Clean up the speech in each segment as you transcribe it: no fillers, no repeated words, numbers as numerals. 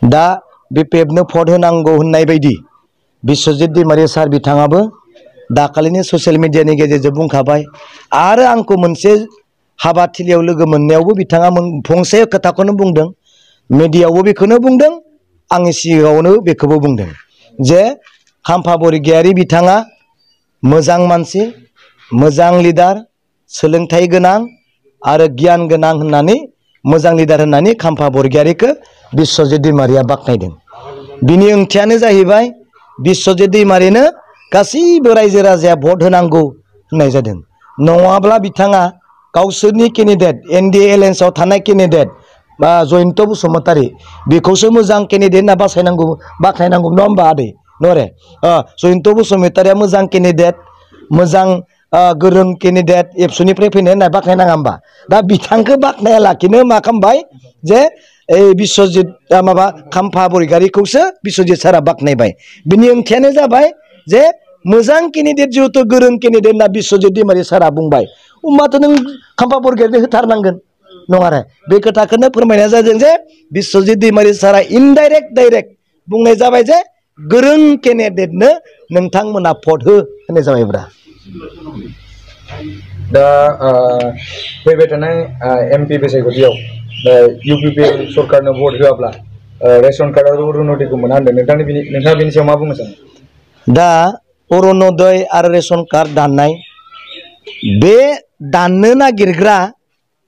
दा BPF-नो भट होनांगौ होननाय बायदि बिश्वजित दैमारी सार बिथाङाबो दाखालिनि ससियेल मिडियानि गेजेरजों बुंखाबाय आरो आंखौ मोनसे हाबाथिलियाव लोगो मोननायावबो बिथाङा फंसे खोथाखौनो बुंदों मिडियायावबो बेखौनो बुंदों आंनि सिगाङावनो बेखौबो बुंदों जे खाम्फा बरगयारी बिथाङा मोजां मानसि मोजां लिडार सोलोंथाइ गोनां आरो गियान गोनां होननानै मोजां लिडार होननानै खाम्फा बरगयारीखौ बिश्वजित दैमारीया बाख्नायदों बिनि ओंथियानो जाहैबाय बिश्वजित दैमारीनो गासैबो रायजो राजाया भट होनांगौ होननाय जादों नङाब्ला बिथाङा गावसोरनि केन्डिडेट NDA एलायेन्सआव थानाय केन्डिडेट बा जयन्त बसुमतारी बेखौसो मोजां केन्डिडेट होनना बाख्नायनांगौ नङा होमबा आदै नरे जयन्त बसुमतारीया मोजां केन्डिडेट मोजां गोरों केन्डिडेट एबसुनिफ्राय फैनाय होनना बाख्नायनाङा होमबा दा बिथांखौ बाख्नाया लाखिनो मा खालामबाय जे बिश्वजित माबा खाम्फा बरगयारीखौसो बिश्वजित सारा बाख्नायबाय बिनि ओंथियानो जाबाय जे मोजां केन्डिडेट जिहेतु गोरों केन्डिडेट होनना बिश्वजित दैमारी सारा बुंबाय होमबाथ' नों खाम्फा बरगयारीनो होथारनांगोन नङा आरो बे खोथाखौनो फोरमायनाय जादों जे बिश्वजित दैमारी सारा इनडाइरेक्ट डाइरेक्ट बुंनाय जाबाय जे गोरों केन्डिडेटनो नोंथांमोना भट हो होननाय जाबायब्रा दा फैबाय थानाय MP बिसायख'थियाव UPPL सरकारनो भट होआब्ला रेशन कार्ड अरुनदयखौ मोना होनदों नोंथाङा बेनि सायाव मा बुंनो सानो दा अरुनदय आरो रेशन कार्ड दाननाय बे दाननो नागिरग्रा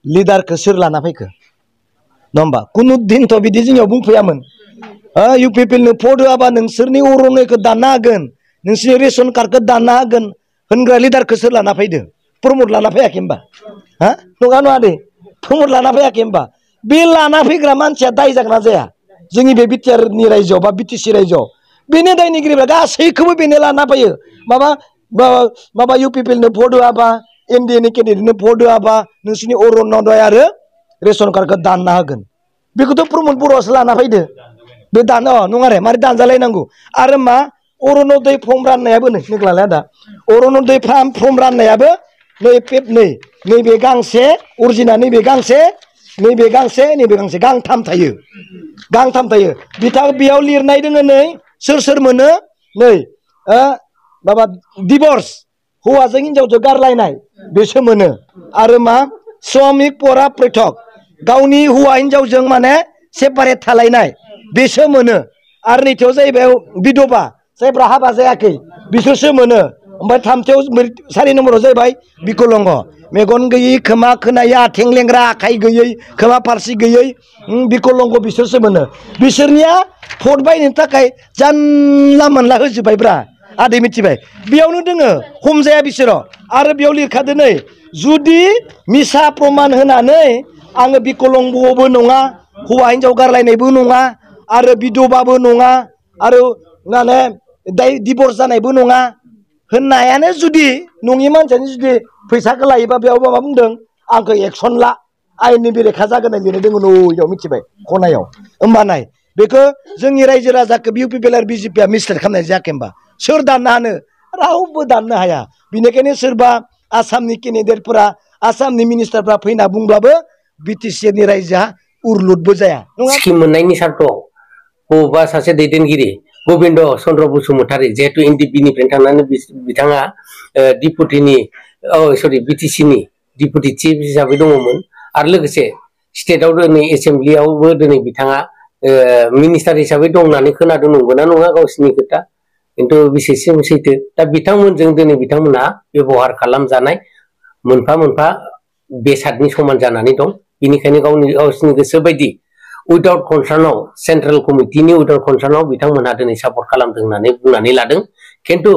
लिडारखौ सोर लाना फैखो नङा होमबा कुनु दिनथ' बिदि जोंनियाव बुंफैयामोन UPPL-नो भट होआबा नोंसोरनि अरुनदयखौ दानना होगोन नोंसोरनि रेशन कार्डखौ दानना होगोन होनग्रा लिडारखौ सोर लाना फैदों प्रमद लाना फैयाखै होमबा नङा नङा दे प्रमद लाना फैयाखै होमबा बे लाना फैग्रा मानसिया दाय जागोन ना जाया जोंनि बे बिटिआरनि रायजोआव बा BTC रायजोआव बेनो दायनिगिरिफ्रा गासैखौबो बेनो लाना फैयो माबा UPPL-नो भट होआबा NDA-नि केन्डिडेटनो भट होआबा नोंसोरनि अरुनदय आरो रेशन कार्डखौ दानना होगोन बेखौथ' प्रमद बर'आसो लाना फैदो बे दानो नङा रे मारै दानजालायनांगौ आरो मा अरुनदय फर्म राननायाबो नोंलाय दा अरुनदय फर्म राननायाबो नैबे गांसे अरिजिनाल नैबे गांसे गांथाम थायो बिथां बेयाव लिरनाय दोङो नै सोर मोनो नै माबा डिभर्स हौवाजों हिनजावजों गारलायनाय बेसो मोनो आरो मा श्रमिक परा पृथक गावनि हौवा हिनजावजों माने सेपारेट थालायनाय बेसो मोनो आरो नैथियाव जाहैबाय बिधबा जायफ्रा हाबा जायाखै बिसोरसो मोनो ओमफ्राय थामथियाव 4 नम्बराव जाहैबाय बिकलंग मेगन गैयै खोमा खोनायै आथिं लेंग्रा आखाइ गैयै खोमा फारसि गैयै बिकलंग बिसोरसो मोनो बिसोरनिया भट बायनो थाखाय जानला मोनला होजोब्बायब्रा आदै मिथिबाय बेयावनो दोङो हमजाया बिसोरो आरो बेयाव लिरखादो नै जुदि मिसा प्रमाण होनानै आङो बिकलंगबो नङा हौवा हिनजाव गारलायनायबो नङा आरो बिधबाबो नङा आरो माने डिभर्स जानायबो नङा होननायानो जुदि नङि मानसियानो जुदि फैसाखौ लायोबा बेयावबा मा बुंदों आंखौ एक्सन ला आयेननि बेरेखा जागोन होननाय लिरनाय दङ न'याव मिथिबाय खनायाव होमबा नाय बेखौ जोंनि रायजो राजाखौ UPPL आरो BJP-आ मिसलेट खालामनाय जायाखै होमबा सोर दाननो हानो रावबो दाननो हाया बेनिखायनो सोरबा आसामनि केन्डिडेटफोरा आसामनि मिनिस्टारफ्रा फैना बुंब्लाबो BTC-नि रायजोआ उरलुदबो जाया स्किम मोननायनि सार्टआव बबेबा सासे दैदेनगिरि गबिन्द चन्द्र बसुमतारी जिहेतु NDP-निफ्राय थांनानै बिथाङा डिपुटिनि BTC-नि डिपुटि चिफ हिसाबै दङमोन आरो लोगोसे स्टेटआव दिनै एसेम्ब्लियावबो दिनै बिथाङा मिनिस्टार हिसाबै दं होननानै खोनादों नंगौना नङा गावसिनि खोथा खिन्थु बेसेसिम सैथो दा बिथांमोनजों दिनै बिथांमोनहा बेबहार खालामजानाय मोनफा मोनफा बेसादनि समान जानानै दं बेनिखायनो गावसिनि गोसो बायदि उइदाउट कनसार्नआव सेन्ट्रेल कमिटिनि उइदाउट कनसार्नआव बिथांमोनहा दिनै सापर्ट खालामदों होननानै बुंनानै लादों खिन्थु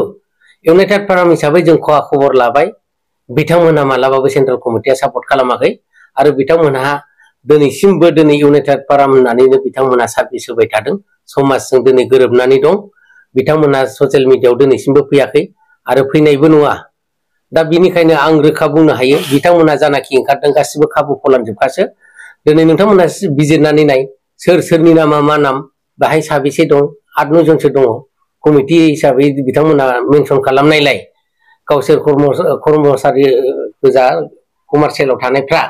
इउनाइटेड फाराम हिसाबै जों खबर लाबाय बिथांमोनहा मालाबाबो सेन्ट्रेल कमिटिया सापर्ट खालामाखै आरो बिथांमोनहा दिनैसिमबो दिनै इउनाइटेड फाराम होननानैनो बिथांमोनहा सार्भिस होबाय थादों समाजजों दिनै गोरोबनानै दं बिथांमोनहा ससियेल मिडियायाव दिनैसिमबो फैयाखै आरो फैनायबो नङा दा बिनिखायनो आं रोखा बुंनो हायो बिथांमोनहा जानाखि ओंखारदों गासिबो खाबु खालामजोबखासो दिनै नोंथांमोनहा बिजिरनानै नाय सोरनि नामा मा नाम बाहाय साबेसे दं 8-9 जनसो दङ कमिटि हिसाबै बिथांमोनहा मेनसन खालामनायलाय गावसोर कर्मचारि गोजा कमार्सियेलाव थानायफ्रा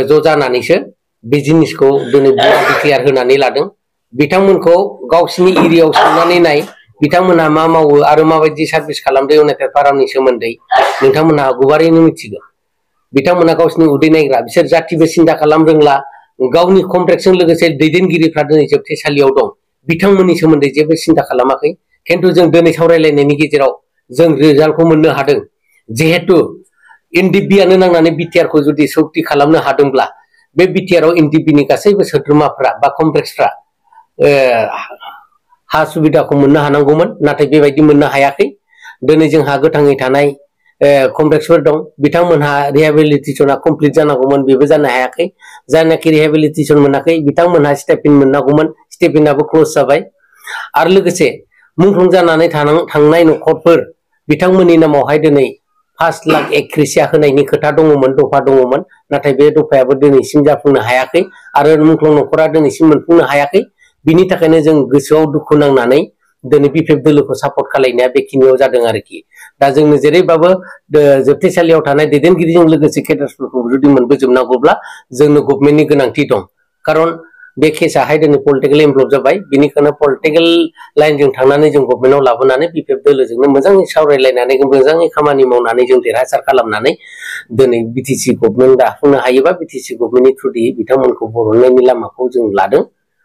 ज' जानानैसो बे जिनिसखौ दिनै डिक्लेयार होनानै लादों बिथांमोनखौ गावसिनि एरियायाव सोंनानै नाय बिथांमोनहा मा मावो आरो माबायदि सार्भिस खालामदों इउनाइटेड फारामनि सोमोन्दै नोंथांमोनहा गुवारैनो मिथिगोन बिथांमोनहा गावसिनि उदै नायग्रा बिसोर जाथिबो सिन्था खालाम रोंला गावनि कमप्लेक्सजों लोगोसे दैदेनगिरिफ्रा दिनै जोबथेसालियाव दं बिथांमोननि सोमोन्दै जेबो सिन्था खालामाखै खिन्थु जों दिनै सावरायलायनायनि गेजेराव जों रिजाल्टखौ मोननो हादों जिहेतु एनडिपिआनो नांनानै बिटिआरखौ जुदि सक्ति खालामनो हादोंब्ला बे बिटिआराव एनडिपिनि गासैबो सोद्रोमाफ्रा बा कमप्लेक्सफ्रा हा सुबिदाखौ मोननो हानांगौमोन नाथाय बेबायदि मोननो हायाखै दिनै जोंहा गोथाङै थानाय कमप्लेक्सफोर दं बिथांमोनहा रिहेबिलिटेसना कमप्लिट जानांगौमोन बेबो जानो हायाखै जायनाखि रिहेबिलिटेसन मोनाखै बिथांमोनहा स्टेपिन मोननांगौमोन स्टेपिनाबो क्लोज जाबाय आरो लोगोसे मुंख्लं जानानै थांनाय न'खरफोर बिथांमोननि नामावहाय दिनै 5 लाख एक्रेसिया होनायनि खोथा दङमोन दफा दङमोन नाथाय बे दफायाबो दिनैसिम जाफुंनो हायाखै आरो मुंख्लं न'खरा दिनैसिम मोनफुंनो हायाखै बिनि थाखायनो जों गोसोआव दुखु नांनानै दिनै बिपिएफ दोलोखौ सापर्ट खालामनाया बेखिनियाव जादों आरोखि दा जोंनो जेरैबाबो जोबथेसालियाव थानाय दैदेनगिरिजों लोगोसे केडार्सफोरखौ जुदि मोनबोजोबनांगौब्ला जोंनो गभर्नमेन्टनि गोनांथि दं खारन बे केसाहाय दिनै पलिटिकेल इनभल्भ जाबाय बिनिखायनो पलिटिकेल लाइनजों थांनानै जों गभर्नमेन्टआव लाबोनानै बिपिएफ दोलोजोंनो मोजाङै सावरायलायनानै मोजाङै खामानि मावनानै जों देरहासार खालामनानै दिनै बिटिसि गभर्नमेन्ट दाफुंनो हायोबा बिटिसि गभर्नमेन्टनि थ्रुयै बिथांमोनखौ बरननायनि लामाखौ जों लादों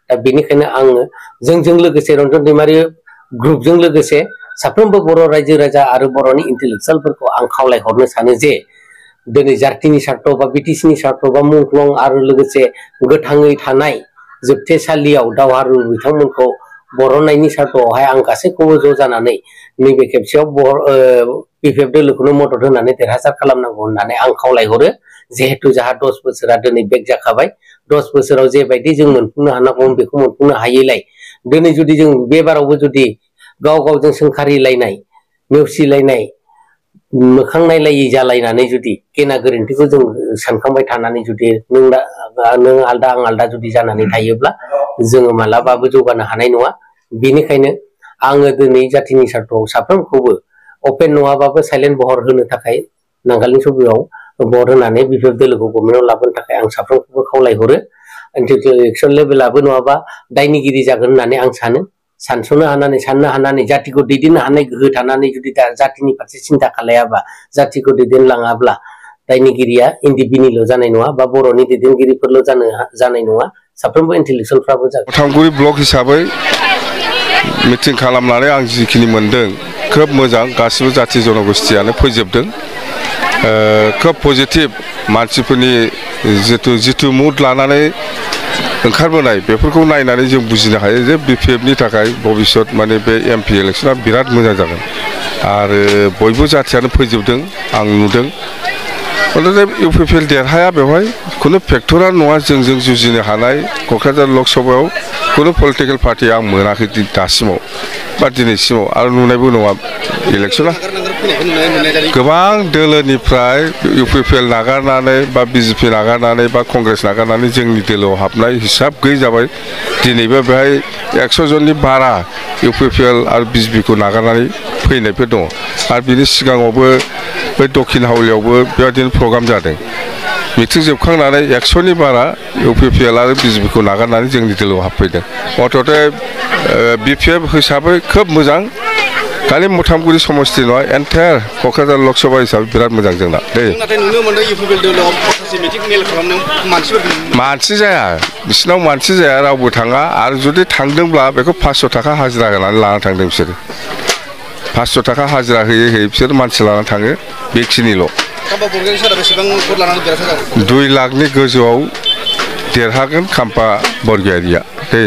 दा बेनिखायनो आङो जोंजों लोगोसे रन्जन दैमारि ग्रुपजों लोगोसे साफ्रोमबो बर' रायजो राजा आरो बर'नि इन्टेलेक्सुयेलफोरखौ आं खावलायहरनो सानो जे दिनै जातिनि सार्थ बा बिटिसिनि सार्थ बा मुंख्लं आरो लोगोसे गोथाङै थानाय जोबथेसालियाव दावहारु बिथांमोनखौ बरननायनि सार्थआवहाय आं गासैखौबो ज' जानानै नैबे खेबसेयाव बिपिएफ दोलोखौनो मदद होनानै देरहासार खालामनांगौ होननानै आं खावलायहरो जिहेतु जाहा 10 बोसोरा दिनै बेक जाखाबाय 10 बोसोराव जेबायदि जों मोनफुंनो हानांगौमोन बेखौ मोनफुंनो हायैलाय दिनै जुदि जों बे बारावबो जुदि गाव गावजों सोंखारिलायनाय नेवसिलायनाय मोखां नायलायै जालायनानै जुदि गेना गोरोन्थिखौ जों सानखांबाय थानानै जुदि नों आलदा आं आलदा जुदि जानानै थायोब्ला जोङो मालाबाबो जौगानो हानाय नङा बेनिखायनो आङो दिनै जातिनि सार्थआव साफ्रोमखौबो अपेन नङाबाबो साइलेन्ट बहर होनो थाखाय नांगालनि सबियाव बहर होनानै बिपिएफ दोलोखौ गभर्नमेन्टआव लाबोनो थाखाय आं साफ्रोमखौबो खावलायहरो इन्टेलेक्सुयेल लेभेलाबो नङाबा दायनिगिरि जागोन होननानै आं सानस'नो हानानै साननो हानानै जातिखौ दैदेननो हानाय गोहो थानानै जुदि जातिनि फारसे सिन्था खालायाबा जातिखौ दैदेनलाङाब्ला दायनिगिरिया एनडिपिनिल' जानाय नङा बा बर'नि दैदेनगिरिफोरल' जानाय नङा साफ्रोमबो इन्टेलेक्सुयेलफ्राबो जागोन मथामगुरि ब्लक हिसाबै मिटिं खालामनानै आं जिखिनि मोनदों खोब मोजां गासिबो जाति जनगोष्ठियानो फैजोबदों खोब पजिटिभ मानसिफोरनि जितु मुड लानानै ओंखारबोनाय बेफोरखौ नायनानै जों बुजिनो हायो जे बिपिएफनि थाखाय भबिष्यत माने बे एमपि इलेक्सना बिराद मोजां जागोन आरो बयबो जातियानो फैजोबदों आं नुदों इउपिपिएल देरहाया बेवहाय खुनु फेक्टरा नङा जोंजों जुजिनो हानाय क'क्राझार लकसभायाव खुनु पलिटिकेल पार्टि आं मोनाखै दासिमाव बा दिनैसिमाव आरो नुनायबो नङा इलेक्सना गोबां दोलोनिफ्राय इउपिपिएल नागारनानै बा बिजेपि नागारनानै बा कंग्रेस नागारनानै जोंनि दोलोआव हाबनाय हिसाब गैयै जाबाय दिनैबो बेहाय 100 जननि बारा इउपिपिएल आरो बिजेपिखौ नागारनानै फैनायफोर दङ आरो बिनि सिगाङावबो बे दक्षिण हावलियावबो बेबायदिनो प्रग्राम जादों मिटिं जोबखांनानै 100नि बारा इउपिपिएल आरो बिजेपिखौ नागारनानै जोंनि दोलोआव हाबफैदों मथथे बिपिएफ हिसाबै खोब मोजां खालि मथामगुरि समस्ति नङा एन्टायार क'क्राझार लकसभा हिसाबै बिराद मोजां जोंना दे मानसि जाया बिसिनाव मानसि जाया रावबो थाङा आरो जुदि थांदोंब्ला बेखौ 500 थाखा हाजिरा होनानै लानानै थांदों बिसोरो 500 थाखा हाजिरा होयै बिसोर मानसि लानानै थाङो बेखिनिल' 2 लाखनि गोजौआव देरहागोन खाम्फा बरगयारिया दे